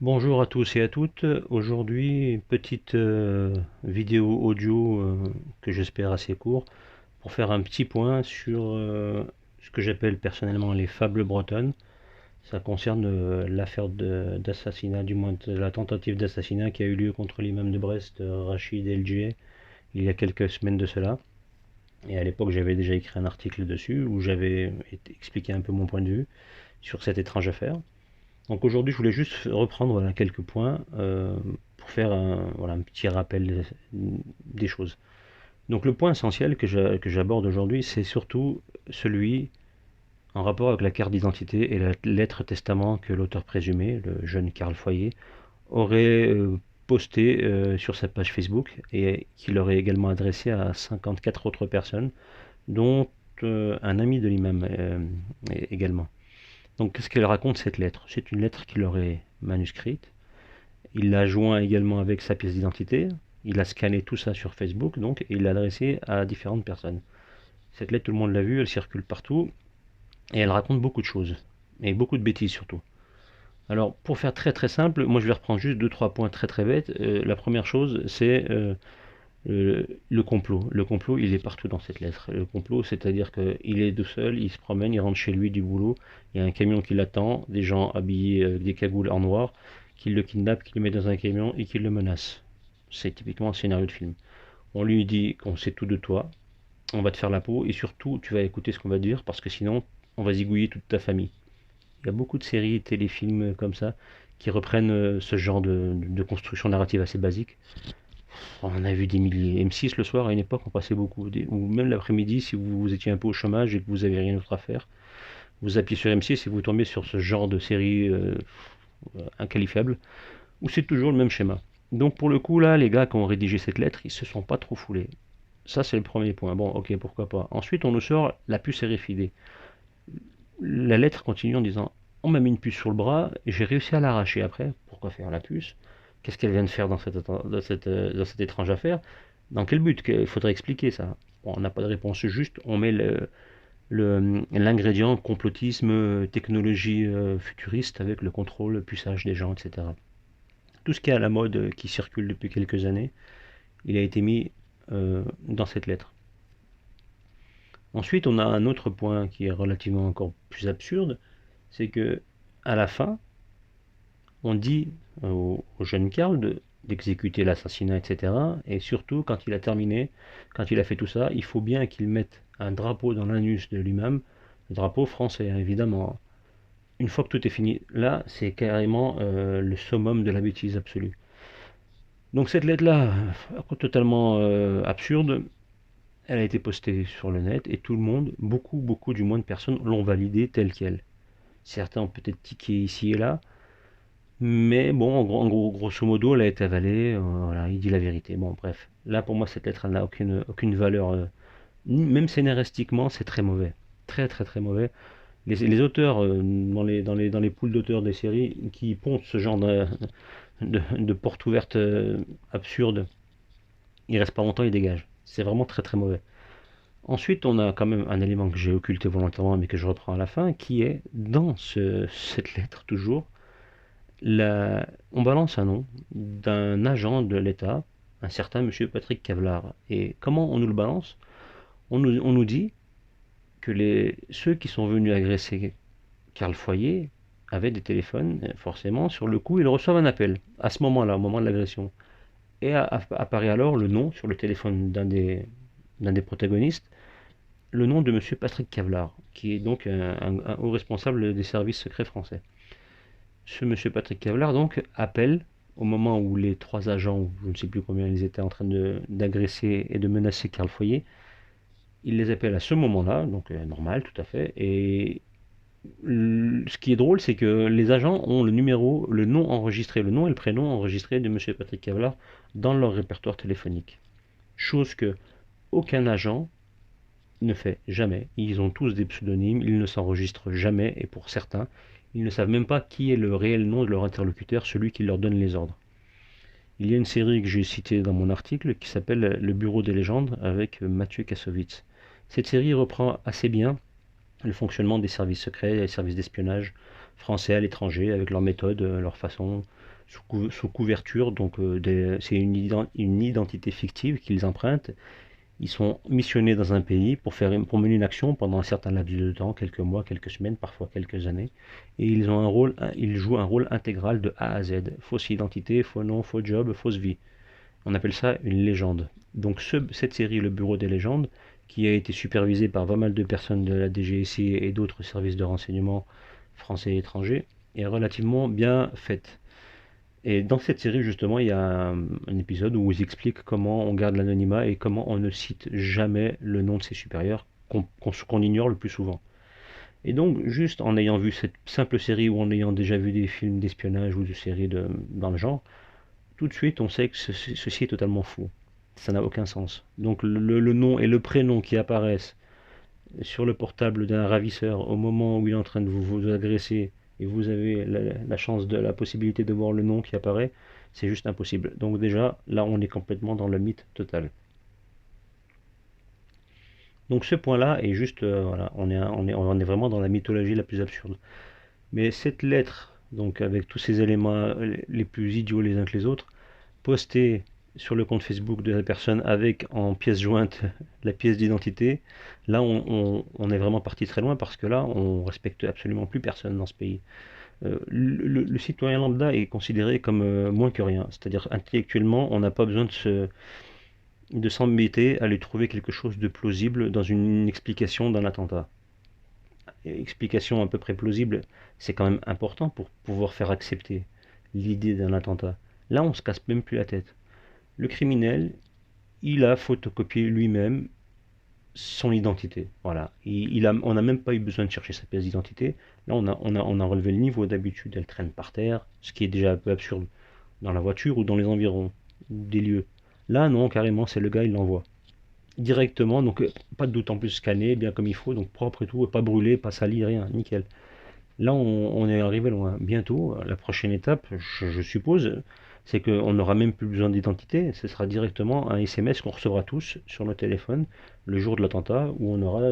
Bonjour à tous et à toutes. Aujourd'hui, petite vidéo audio que j'espère assez court pour faire un petit point sur ce que j'appelle personnellement les fables bretonnes. Ça concerne l'affaire d'assassinat, du moins de la tentative d'assassinat qui a eu lieu contre l'imam de Brest, Rachid El Djé, il y a quelques semaines de cela. Et à l'époque, j'avais déjà écrit un article dessus où j'avais expliqué un peu mon point de vue sur cette étrange affaire. Donc aujourd'hui, je voulais juste reprendre voilà, quelques points pour faire voilà, un petit rappel des choses. Donc le point essentiel que j'aborde aujourd'hui, c'est surtout celui en rapport avec la carte d'identité et la lettre testament que l'auteur présumé, le jeune Karl Foyer, aurait posté sur sa page Facebook et qu'il aurait également adressé à 54 autres personnes, dont un ami de l'imam également. Donc qu'est-ce qu'elle raconte cette lettre? C'est une lettre qu'il aurait manuscrite. Il l'a joint également avec sa pièce d'identité. Il a scanné tout ça sur Facebook, donc, et il l'a adressé à différentes personnes. Cette lettre, tout le monde l'a vue, elle circule partout, et elle raconte beaucoup de choses, et beaucoup de bêtises surtout. Alors, pour faire très très simple, moi je vais reprendre juste deux trois points très très bêtes. La première chose, c'est le complot. Le complot, il est partout dans cette lettre. Le complot, c'est-à-dire qu'il est tout seul, il se promène, il rentre chez lui du boulot, il y a un camion qui l'attend, des gens habillés avec des cagoules en noir, qui le kidnappent, qui le mettent dans un camion et qui le menacent. C'est typiquement un scénario de film. On lui dit qu'on sait tout de toi, on va te faire la peau et surtout tu vas écouter ce qu'on va te dire parce que sinon on va zigouiller toute ta famille. Il y a beaucoup de séries, téléfilms comme ça qui reprennent ce genre de construction narrative assez basique. On en a vu des milliers. M6 le soir, à une époque, on passait beaucoup. Ou même l'après-midi, si vous étiez un peu au chômage et que vous avez rien d'autre à faire, vous appuyez sur M6 et vous tombez sur ce genre de série inqualifiable, où c'est toujours le même schéma. Donc pour le coup, là, les gars qui ont rédigé cette lettre, ils se sont pas trop foulés. Ça, c'est le premier point. Bon, ok, pourquoi pas. Ensuite, on nous sort la puce RFID. La lettre continue en disant: on m'a mis une puce sur le bras et j'ai réussi à l'arracher après. Pourquoi faire la puce? Qu'est-ce qu'elle vient de faire dans cette étrange affaire? Dans quel but? Il faudrait expliquer ça. Bon, on n'a pas de réponse juste, on met l'ingrédient complotisme, technologie futuriste avec le contrôle, le puçage des gens, etc. Tout ce qui est à la mode, qui circule depuis quelques années, il a été mis dans cette lettre. Ensuite, on a un autre point qui est relativement encore plus absurde, c'est que à la fin, on dit au jeune Karl d'exécuter l'assassinat, etc. Et surtout, quand il a terminé, quand il a fait tout ça, il faut bien qu'il mette un drapeau dans l'anus de l'imam, le drapeau français, hein, évidemment. Une fois que tout est fini, là, c'est carrément le summum de la bêtise absolue. Donc cette lettre-là, totalement absurde, elle a été postée sur le net et tout le monde, beaucoup du moins de personnes l'ont validée telle qu'elle. Certains ont peut-être tiqué ici et là, mais bon, grosso modo, elle a été avalée, voilà, il dit la vérité. Bon, bref. Là, pour moi, cette lettre, elle n'a aucune valeur. Même scénaristiquement, c'est très mauvais. Très, très, très mauvais. Les auteurs, dans les poules d'auteurs des séries, qui pontent ce genre de porte ouverte absurde, ils restent pas longtemps, ils dégagent. C'est vraiment très, très mauvais. Ensuite, on a quand même un élément que j'ai occulté volontairement, mais que je reprends à la fin, qui est, dans cette lettre, toujours, on balance un nom d'un agent de l'État, un certain monsieur Patrick Cavlar. Et comment on nous le balance? On nous dit que ceux qui sont venus agresser Karl Foyer avaient des téléphones, forcément, sur le coup, ils reçoivent un appel, à ce moment-là, au moment de l'agression. Et apparaît alors le nom sur le téléphone d'un des protagonistes, le nom de monsieur Patrick Cavlar, qui est donc un haut responsable des services secrets français. Ce monsieur Patrick Cavlar donc appelle au moment où les trois agents, ou je ne sais plus combien ils étaient en train d'agresser et de menacer Karl Foyer, il les appelle à ce moment-là, donc normal tout à fait, et ce qui est drôle, c'est que les agents ont le numéro, le nom enregistré, le nom et le prénom enregistrés de monsieur Patrick Cavlar dans leur répertoire téléphonique. Chose que aucun agent ne fait jamais. Ils ont tous des pseudonymes, ils ne s'enregistrent jamais, et pour certains, ils ne savent même pas qui est le réel nom de leur interlocuteur, celui qui leur donne les ordres. Il y a une série que j'ai citée dans mon article qui s'appelle Le Bureau des légendes avec Mathieu Kassovitz. Cette série reprend assez bien le fonctionnement des services secrets, des services d'espionnage français à l'étranger avec leur méthode, leur façon, sous couverture. Donc c'est une identité fictive qu'ils empruntent. Ils sont missionnés dans un pays pour mener une action pendant un certain laps de temps, quelques mois, quelques semaines, parfois quelques années. Et ils jouent un rôle intégral de A à Z. Fausse identité, faux nom, faux job, fausse vie. On appelle ça une légende. Donc cette série, Le Bureau des légendes, qui a été supervisée par pas mal de personnes de la DGSI et d'autres services de renseignement français et étrangers, est relativement bien faite. Et dans cette série, justement, il y a un épisode où ils expliquent comment on garde l'anonymat et comment on ne cite jamais le nom de ses supérieurs, qu'on ignore le plus souvent. Et donc, juste en ayant vu cette simple série ou en ayant déjà vu des films d'espionnage ou de séries dans le genre, tout de suite on sait que ceci est totalement faux. Ça n'a aucun sens. Donc le nom et le prénom qui apparaissent sur le portable d'un ravisseur au moment où il est en train de vous agresser et vous avez la chance de la possibilité de voir le nom qui apparaît, c'est juste impossible. Donc déjà, là on est complètement dans le mythe total. Donc ce point-là est juste, voilà, on est vraiment dans la mythologie la plus absurde. Mais cette lettre, donc avec tous ces éléments les plus idiots les uns que les autres, postée sur le compte Facebook de la personne avec en pièce jointe la pièce d'identité, là on est vraiment parti très loin parce que là on respecte absolument plus personne dans ce pays. Le citoyen lambda est considéré comme moins que rien, c'est-à-dire intellectuellement on n'a pas besoin de s'embêter à lui trouver quelque chose de plausible dans une explication d'un attentat. Explication à peu près plausible, c'est quand même important pour pouvoir faire accepter l'idée d'un attentat. Là on se casse même plus la tête. Le criminel, il a photocopié lui-même son identité. Voilà. On n'a même pas eu besoin de chercher sa pièce d'identité. Là, on a relevé le niveau d'habitude. Elle traîne par terre, ce qui est déjà un peu absurde dans la voiture ou dans les environs des lieux. Là, non, carrément, c'est le gars, il l'envoie directement. Donc, pas de doute en plus scanné, bien comme il faut, donc propre et tout, pas brûlé, pas sali, rien, nickel. Là, on est arrivé loin. Bientôt, la prochaine étape, je suppose, c'est qu'on n'aura même plus besoin d'identité. Ce sera directement un SMS qu'on recevra tous sur nos téléphones le jour de l'attentat, où on aura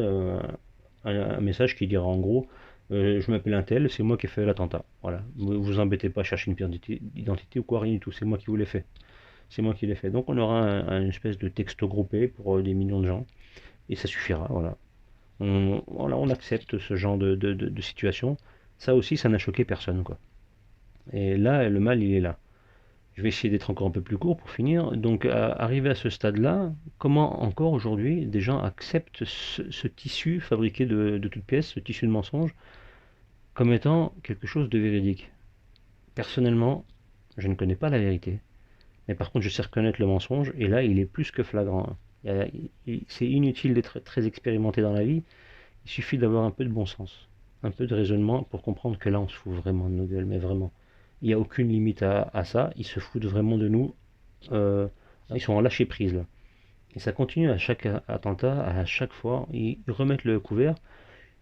un message qui dira en gros je m'appelle un tel, c'est moi qui ai fait l'attentat. Voilà. Vous vous embêtez pas à chercher une pièce d'identité ou quoi, rien du tout. C'est moi qui vous l'ai fait. C'est moi qui l'ai fait. Donc on aura une espèce de texte groupé pour des millions de gens. Et ça suffira. Voilà. Voilà, on accepte ce genre de situation. Ça aussi, ça n'a choqué personne, quoi. Et là, le mal, il est là. Je vais essayer d'être encore un peu plus court pour finir. Donc, arrivé à ce stade-là, comment encore aujourd'hui des gens acceptent ce tissu fabriqué de toutes pièces, ce tissu de mensonge, comme étant quelque chose de véridique? Personnellement, je ne connais pas la vérité. Mais par contre, je sais reconnaître le mensonge, et là, il est plus que flagrant. C'est inutile d'être très expérimenté dans la vie. Il suffit d'avoir un peu de bon sens, un peu de raisonnement pour comprendre que là, on se fout vraiment de nos gueules, mais vraiment. Il n'y a aucune limite à ça. Ils se foutent vraiment de nous. Euh, Ils sont en lâcher prise là. Et ça continue à chaque attentat, à chaque fois. Ils remettent le couvert.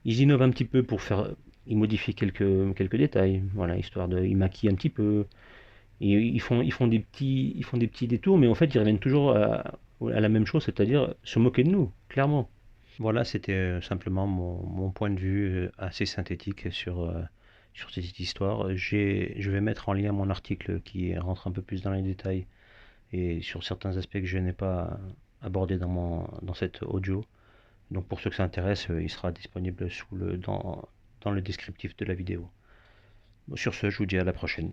Ils innovent un petit peu pour faire. Ils modifient quelques détails. Voilà, histoire de. Ils maquillent un petit peu. Et ils font des petits détours, mais en fait, ils reviennent toujours à la même chose, c'est-à-dire se moquer de nous, clairement. Voilà, c'était simplement mon point de vue assez synthétique sur cette histoire. Je vais mettre en lien mon article qui rentre un peu plus dans les détails et sur certains aspects que je n'ai pas abordés dans cette audio. Donc pour ceux que ça intéresse, il sera disponible dans le descriptif de la vidéo. Bon, sur ce, je vous dis à la prochaine.